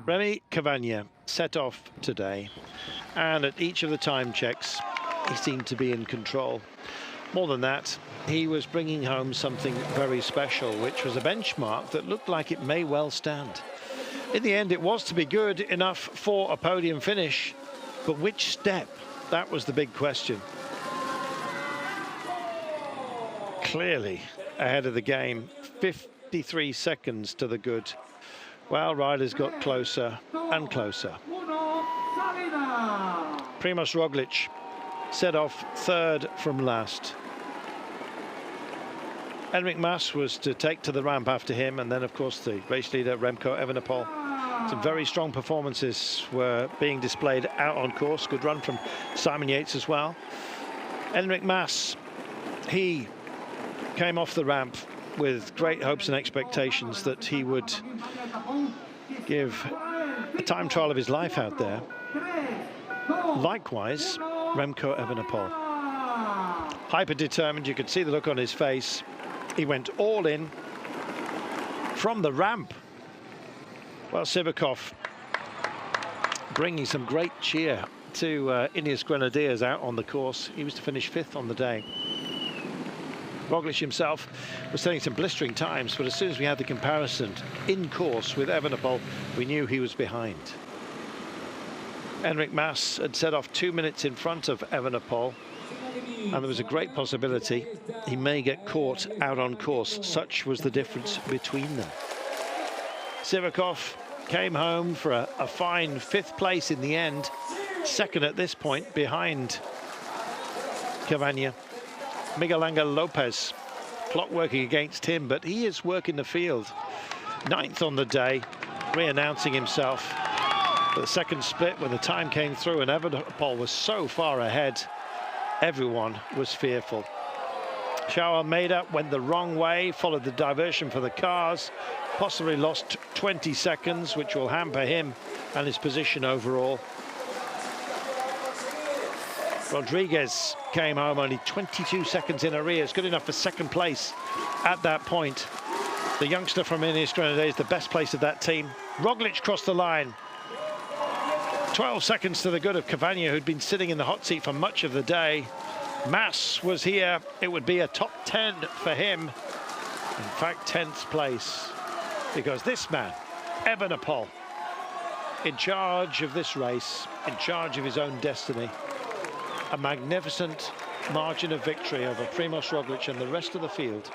Remy Cavagna set off today, and at each of the time checks, he seemed to be in control. More than that, he was bringing home something very special, which was a benchmark that looked like it may well stand. In the end, it was to be good enough for a podium finish, but which step? That was the big question. Clearly ahead of the game, 53 seconds to the good. Well, riders got closer and closer. Primož Roglič set off third from last. Enric Mas was to take to the ramp after him, and then of course the race leader Remco Evenepoel. Some very strong performances were being displayed out on course. Good run from Simon Yates as well. Enric Mas, he came off the ramp with great hopes and expectations that he would give a time trial of his life out there. Likewise, Remco Evenepoel. Hyper determined, you could see the look on his face. He went all in from the ramp. Well, Sivakov bringing some great cheer to Ineos Grenadiers out on the course. He was to finish fifth on the day. Roglič himself was setting some blistering times, but as soon as we had the comparison in course with Evenepoel, we knew he was behind. Enric Mas had set off 2 minutes in front of Evenepoel, and there was a great possibility he may get caught out on course. Such was the difference between them. Sivakov came home for a fine fifth place in the end, second at this point behind Cavagna. Miguel Angel Lopez, clock working against him, but he is working the field. Ninth on the day, re-announcing himself. But the second split, when the time came through and Evenepoel was so far ahead, everyone was fearful. Joao Almeida went the wrong way, followed the diversion for the cars, possibly lost 20 seconds, which will hamper him and his position overall. Rodriguez came home only 22 seconds in arrears, good enough for second place at that point. The youngster from Ineos Grenadiers, the best place of that team. Roglič crossed the line. 12 seconds to the good of Cavagna, who'd been sitting in the hot seat for much of the day. Mas was here. It would be a top 10 for him. In fact, 10th place. Because this man, Evenepoel, in charge of this race, in charge of his own destiny. A magnificent margin of victory over Primož Roglič and the rest of the field.